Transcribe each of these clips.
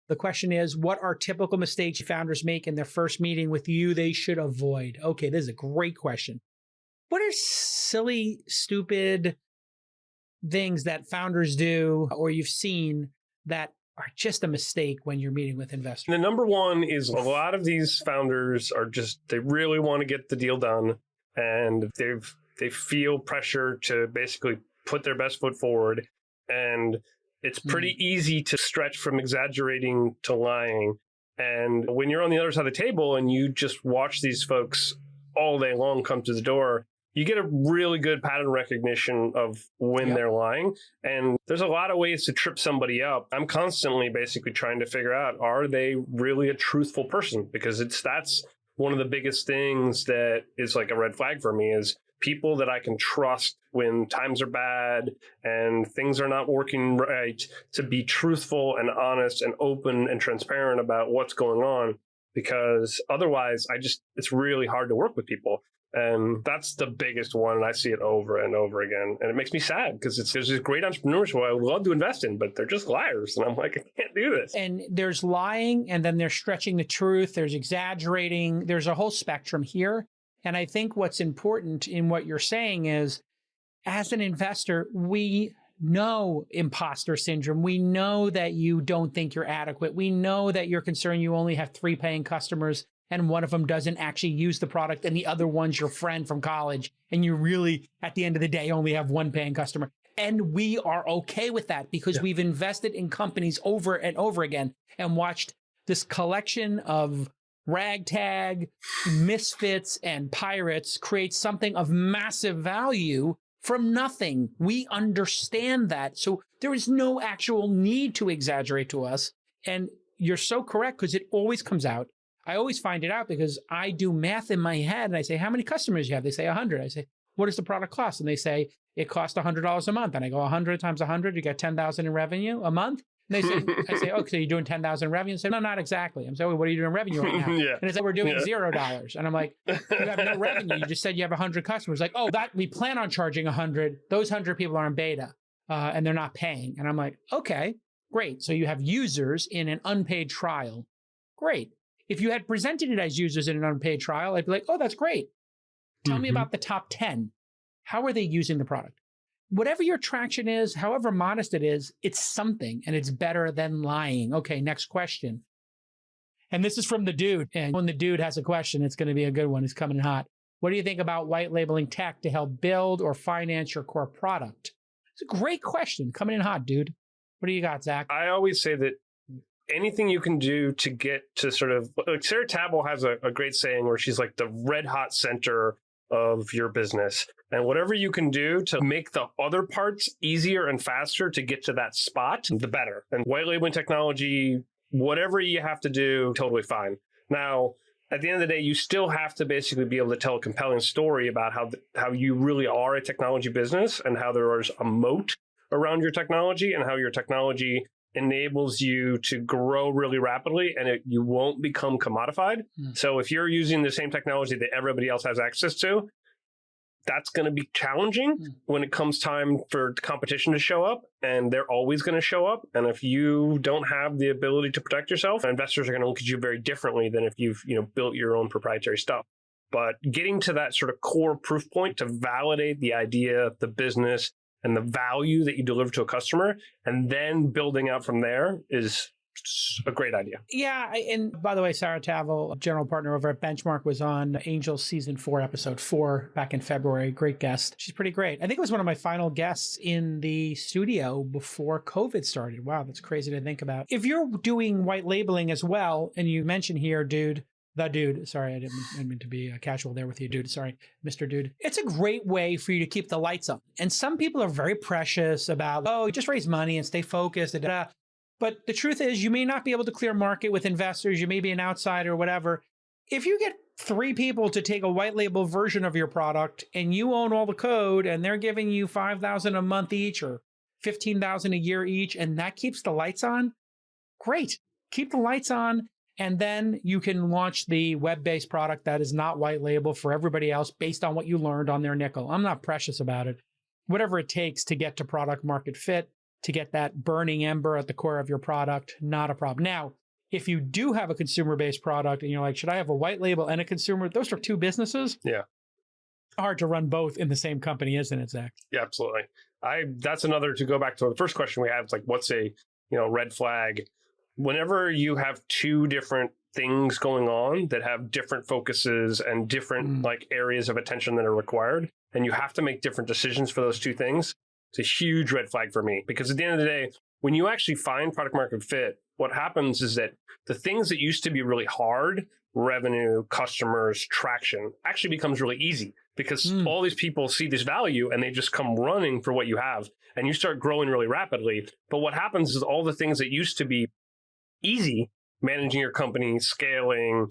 The question is, what are typical mistakes founders make in their first meeting with you they should avoid? Okay, this is a great question. What are silly, stupid things that founders do or you've seen that are just a mistake when you're meeting with investors? The number one is a lot of these founders are they really want to get the deal done, and they feel pressure to basically put their best foot forward. And it's pretty easy to stretch from exaggerating to lying. And when you're on the other side of the table and you just watch these folks all day long come to the door, you get a really good pattern recognition of when they're lying. And there's a lot of ways to trip somebody up. I'm constantly basically trying to figure out, are they really a truthful person? Because that's one of the biggest things that is like a red flag for me, is people that I can trust when times are bad and things are not working right, to be truthful and honest and open and transparent about what's going on. Because otherwise, it's really hard to work with people. And that's the biggest one. And I see it over and over again. And it makes me sad because there's these great entrepreneurs who I would love to invest in, but they're just liars. And I'm like, I can't do this. And there's lying, and then there's stretching the truth. There's exaggerating. There's a whole spectrum here. And I think what's important in what you're saying is, as an investor, we know imposter syndrome. We know that you don't think you're adequate. We know that you're concerned you only have 3 paying customers and one of them doesn't actually use the product and the other one's your friend from college. And you really, at the end of the day, only have 1 paying customer. And we are okay with that because we've invested in companies over and over again and watched this collection of ragtag misfits and pirates create something of massive value from nothing. We understand that. So there is no actual need to exaggerate to us. And you're so correct, because it always comes out. I always find it out because I do math in my head and I say, how many customers do you have? They say 100. I say, what does the product cost? And they say, it costs $100 a month. And I go, 100 times 100, you get 10,000 in revenue a month. And they say, I say, oh, so you're doing 10,000 in revenue? And they say, no, not exactly. I'm saying, well, what are you doing in revenue right now? And it's like, we're doing $0. And I'm like, you have no revenue. You just said you have 100 customers. Like, oh, that we plan on charging 100. Those 100 people are in beta and they're not paying. And I'm like, okay, great. So you have users in an unpaid trial. Great. If you had presented it as users in an unpaid trial, I'd be like, oh, that's great. Tell me about the top 10. How are they using the product? Whatever your traction is, however modest it is, it's something and it's better than lying. Okay, next question. And this is from the dude. And when the dude has a question, it's going to be a good one. It's coming hot. What do you think about white labeling tech to help build or finance your core product? It's a great question. Coming in hot, dude. What do you got, Zach? I always say that anything you can do to get to sort of, like Sarah Tavel has a great saying where she's like the red hot center of your business. And whatever you can do to make the other parts easier and faster to get to that spot, the better. And white labeling technology, whatever you have to do, totally fine. Now, at the end of the day, you still have to basically be able to tell a compelling story about how you really are a technology business and how there is a moat around your technology and how your technology enables you to grow really rapidly and you won't become commodified. So if you're using the same technology that everybody else has access to, that's going to be challenging when it comes time for competition to show up, and they're always going to show up. And if you don't have the ability to protect yourself, investors are going to look at you very differently than if you've built your own proprietary stuff. But getting to that sort of core proof point to validate the idea, the business, and the value that you deliver to a customer, and then building out from there is a great idea. Yeah. And by the way, Sarah Tavel, general partner over at Benchmark, was on Angels Season 4, Episode 4 back in February. Great guest. She's pretty great. I think it was one of my final guests in the studio before COVID started. Wow, that's crazy to think about. If you're doing white labeling as well, and you mentioned here, the dude, sorry, I didn't mean to be casual there with you, dude. Sorry, Mr. Dude. It's a great way for you to keep the lights on. And some people are very precious about, oh, just raise money and stay focused. But the truth is, you may not be able to clear market with investors. You may be an outsider or whatever. If you get 3 people to take a white label version of your product and you own all the code and they're giving you $5,000 a month each or $15,000 a year each, and that keeps the lights on, great. Keep the lights on. And then you can launch the web-based product that is not white label for everybody else based on what you learned on their nickel. I'm not precious about it. Whatever it takes to get to product market fit to get that burning ember at the core of your product, not a problem. Now, if you do have a consumer-based product and you're like, should I have a white label and a consumer? Those are two businesses. Yeah. Hard to run both in the same company, isn't it, Zach? Yeah, absolutely. That's another, to go back to the first question we had, it's like, what's a, red flag? Whenever you have two different things going on that have different focuses and different like areas of attention that are required, and you have to make different decisions for those two things, it's a huge red flag for me. Because at the end of the day, when you actually find product market fit, what happens is that the things that used to be really hard, revenue, customers, traction, actually becomes really easy, because all these people see this value and they just come running for what you have, and you start growing really rapidly. But what happens is all the things that used to be easy, managing your company, scaling,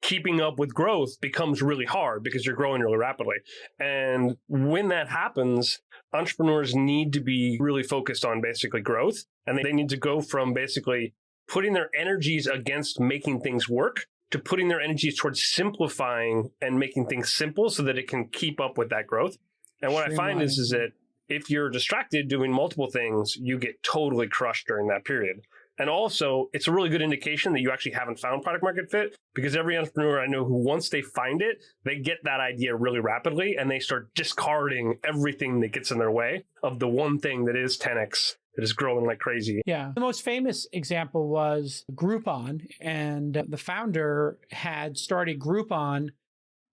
keeping up with growth, becomes really hard because you're growing really rapidly. And when that happens, entrepreneurs need to be really focused on basically growth. And they need to go from basically putting their energies against making things work to putting their energies towards simplifying and making things simple so that it can keep up with that growth. And what I find is that if you're distracted doing multiple things, you get totally crushed during that period. And also, it's a really good indication that you actually haven't found product market fit, because every entrepreneur I know who, once they find it, they get that idea really rapidly and they start discarding everything that gets in their way of the one thing that is 10x, that is growing like crazy. Yeah. The most famous example was Groupon, and the founder had started Groupon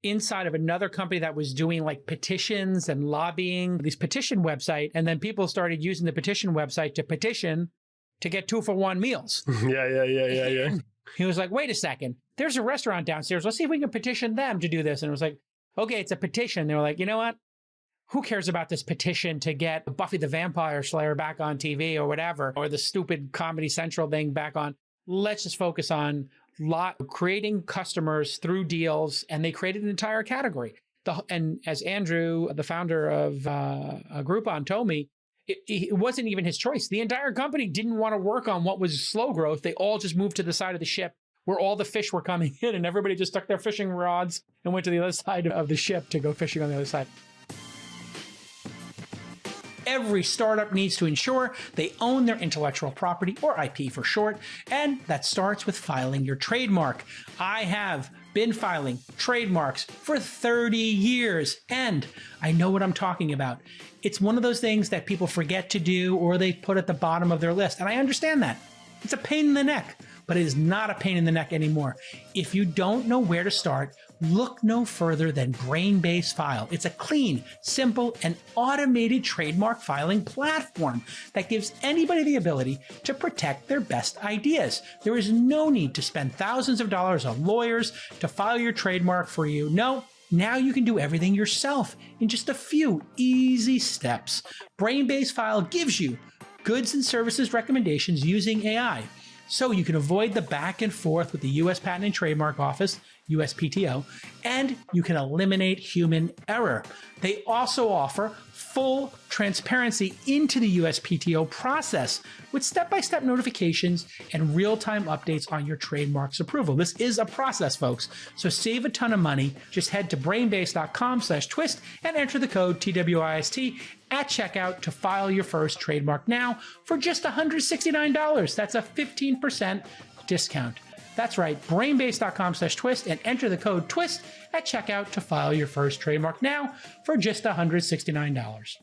inside of another company that was doing like petitions and lobbying, this petition website. And then people started using the petition website to petition to get 2-for-1 meals. Yeah. He was like, wait a second, there's a restaurant downstairs. Let's see if we can petition them to do this. And it was like, okay, it's a petition. They were like, you know what? Who cares about this petition to get Buffy the Vampire Slayer back on TV or whatever, or the stupid Comedy Central thing back on? Let's just focus on creating customers through deals. And they created an entire category. And as Andrew, the founder of Groupon, told me, it wasn't even his choice. The entire company didn't want to work on what was slow growth. They all just moved to the side of the ship where all the fish were coming in, and everybody just stuck their fishing rods and went to the other side of the ship to go fishing on the other side. Every startup needs to ensure they own their intellectual property, or IP for short, and that starts with filing your trademark. I have been filing trademarks for 30 years, and I know what I'm talking about. It's one of those things that people forget to do, or they put at the bottom of their list, and I understand that. It's a pain in the neck, but it is not a pain in the neck anymore. If you don't know where to start, look no further than Brainbase File. It's a clean, simple, and automated trademark filing platform that gives anybody the ability to protect their best ideas. There is no need to spend thousands of dollars on lawyers to file your trademark for you. No, now you can do everything yourself in just a few easy steps. Brainbase File gives you goods and services recommendations using AI, so you can avoid the back and forth with the U.S. Patent and Trademark Office, USPTO, and you can eliminate human error. They also offer full transparency into the USPTO process with step-by-step notifications and real-time updates on your trademark's approval. This is a process, folks, so save a ton of money. Just head to brainbase.com/twist and enter the code TWIST at checkout to file your first trademark now for just $169. That's a 15% discount. That's right, brainbase.com/twist and enter the code TWIST at checkout to file your first trademark now for just $169.